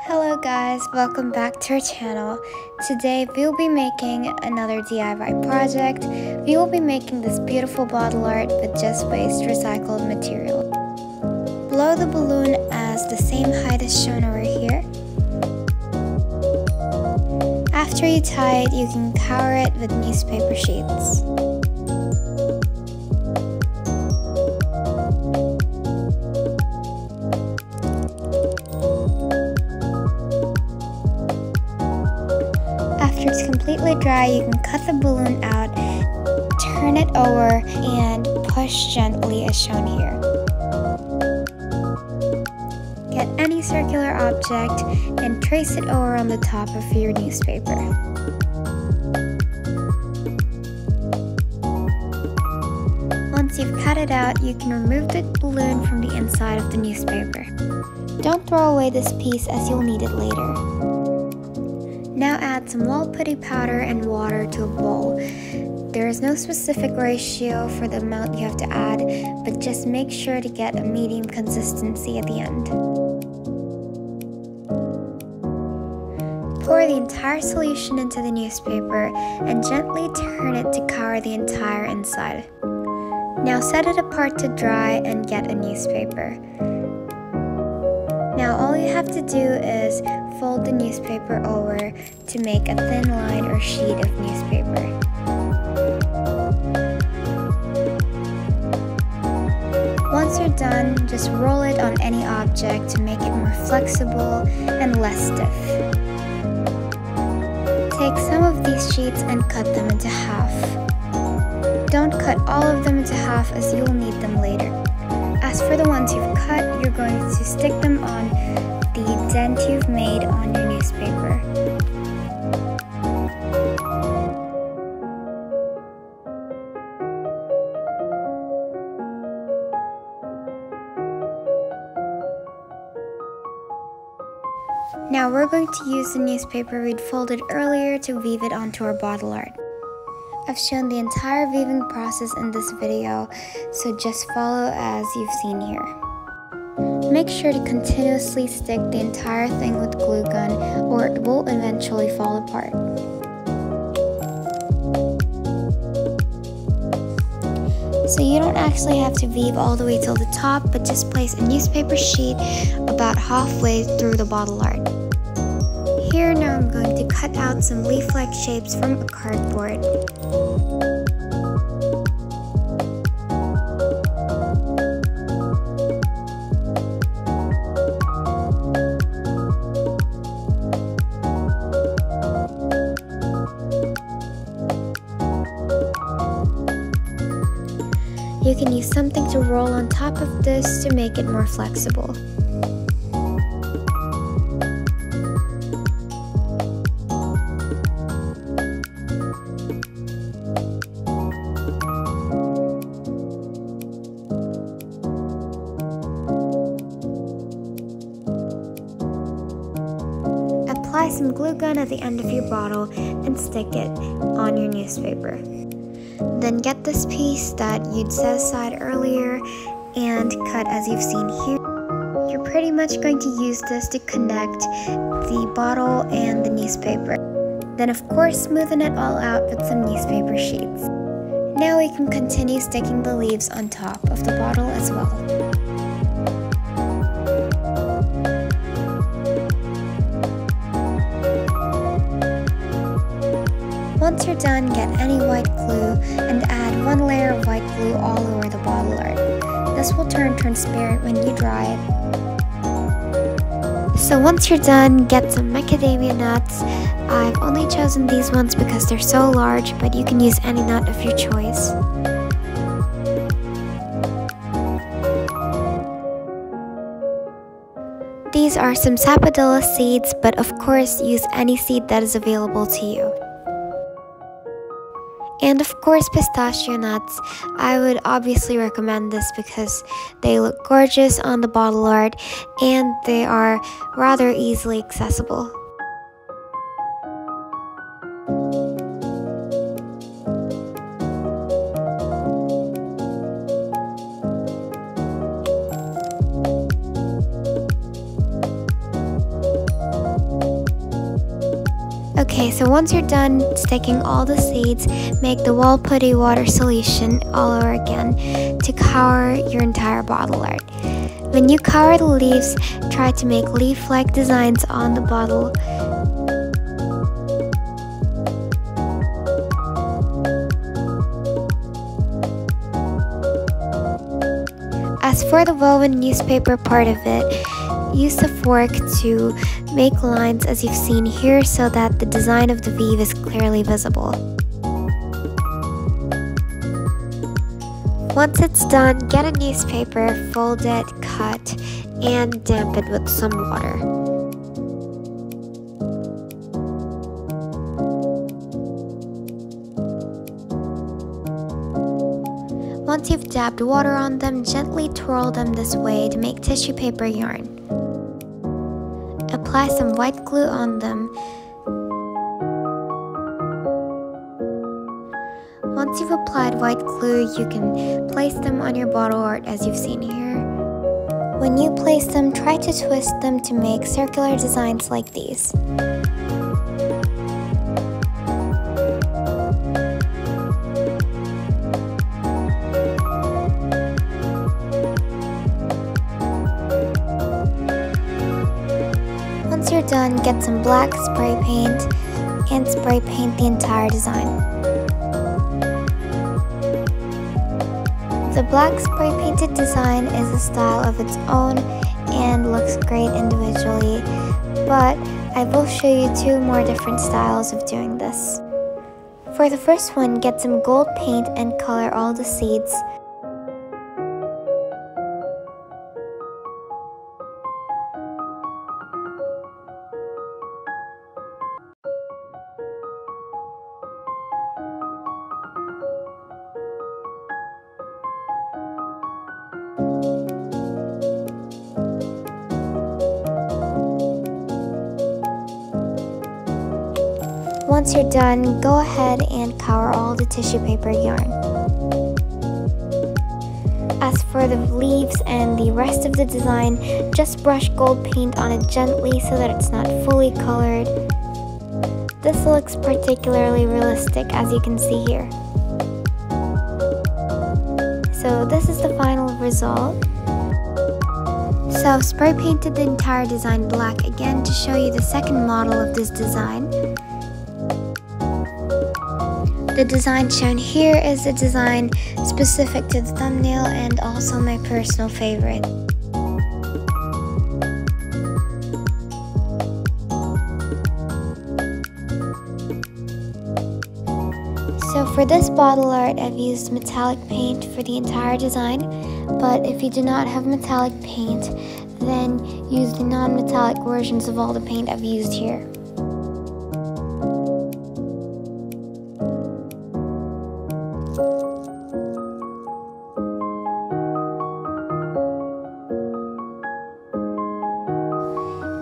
Hello guys, welcome back to our channel. Today we'll be making another DIY project. We will be making this beautiful bottle art with just waste recycled material. Blow the balloon as the same height as shown over here. After you tie it, you can cover it with newspaper sheets. After it's completely dry, you can cut the balloon out, turn it over, and push gently as shown here. Get any circular object and trace it over on the top of your newspaper. Once you've cut it out, you can remove the balloon from the inside of the newspaper. Don't throw away this piece as you'll need it later. Now add some wall putty powder and water to a bowl. There is no specific ratio for the amount you have to add, but just make sure to get a medium consistency at the end. Pour the entire solution into the newspaper and gently turn it to cover the entire inside. Now set it apart to dry and get a newspaper. Now all you have to do is fold the newspaper over to make a thin line or sheet of newspaper. Once you're done, just roll it on any object to make it more flexible and less stiff. Take some of these sheets and cut them into half. Don't cut all of them into half as you'll need them later. As for the ones you've cut, you're going to stick them on the dent you've made on your newspaper. Now we're going to use the newspaper we'd folded earlier to weave it onto our bottle art. I've shown the entire weaving process in this video, so just follow as you've seen here. Make sure to continuously stick the entire thing with glue gun or it will eventually fall apart. So you don't actually have to weave all the way till the top, but just place a newspaper sheet about halfway through the bottle art. Here now I'm going to cut out some leaf-like shapes from a cardboard. You can use something to roll on top of this to make it more flexible. Apply some glue gun at the end of your bottle and stick it on your newspaper. Then get this piece that you'd set aside earlier and cut as you've seen here. You're pretty much going to use this to connect the bottle and the newspaper. Then of course smoothen it all out with some newspaper sheets. Now we can continue sticking the leaves on top of the bottle as well. Once you're done, get any white glue and add one layer of white glue all over the bottle art. This will turn transparent when you dry it. So once you're done, get some macadamia nuts. I've only chosen these ones because they're so large, but you can use any nut of your choice. These are some sapodilla seeds, but of course use any seed that is available to you. And of course pistachio nuts. I would obviously recommend this because they look gorgeous on the bottle art and they are rather easily accessible. Okay, so once you're done sticking all the seeds, make the wall putty water solution all over again to cover your entire bottle art. When you cover the leaves, try to make leaf-like designs on the bottle. As for the woven newspaper part of it, use the fork to make lines as you've seen here so that the design of the weave is clearly visible. Once it's done, get a newspaper, fold it, cut, and damp it with some water. Once you've dabbed water on them, gently twirl them this way to make tissue paper yarn. Apply some white glue on them. Once you've applied white glue, you can place them on your bottle art as you've seen here. When you place them, try to twist them to make circular designs like these. Once you're done, get some black spray paint and spray paint the entire design. The black spray painted design is a style of its own and looks great individually, but I will show you two more different styles of doing this. For the first one, get some gold paint and color all the seeds. Once you're done, go ahead and cover all the tissue paper yarn. As for the leaves and the rest of the design, just brush gold paint on it gently so that it's not fully colored. This looks particularly realistic, as you can see here. So this is the final result. So I've spray painted the entire design black again to show you the second model of this design. The design shown here is the design specific to the thumbnail and also my personal favorite. So for this bottle art, I've used metallic paint for the entire design, but if you do not have metallic paint, then use the non-metallic versions of all the paint I've used here.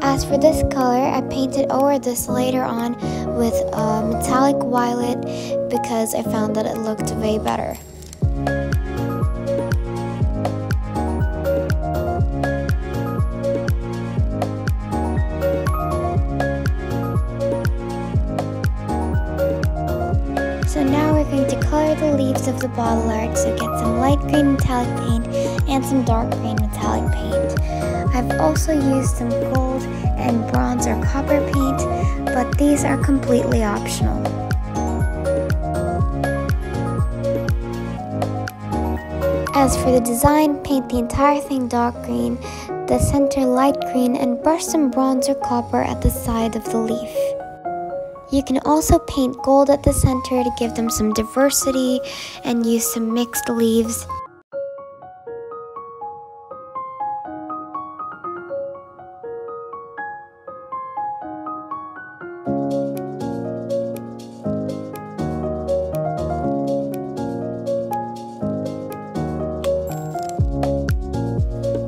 As for this color, I painted over this later on with a metallic violet because I found that it looked way better. So now we're going to color the leaves of the bottle art, so get some light green metallic paint and some dark green metallic paint. I've also used some gold and bronze or copper paint, but these are completely optional. As for the design, paint the entire thing dark green, the center light green, and brush some bronze or copper at the side of the leaf. You can also paint gold at the center to give them some diversity and use some mixed leaves.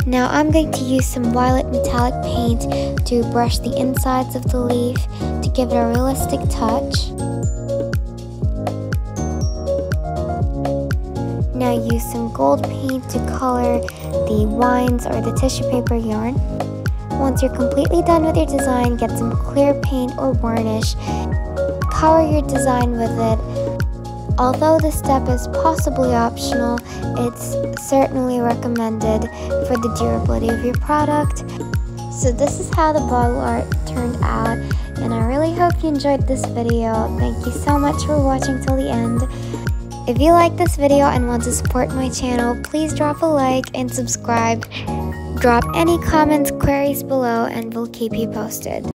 Now I'm going to use some violet metallic paint to brush the insides of the leaf to give it a realistic touch. Now use some gold paint to color the vines or the tissue paper yarn. Once you're completely done with your design, get some clear paint or varnish power your design with it. Although this step is possibly optional, it's certainly recommended for the durability of your product. So this is how the bottle art turned out, and I really hope you enjoyed this video. Thank you so much for watching till the end. If you like this video and want to support my channel, please drop a like and subscribe. Drop any comments, queries below, and we'll keep you posted.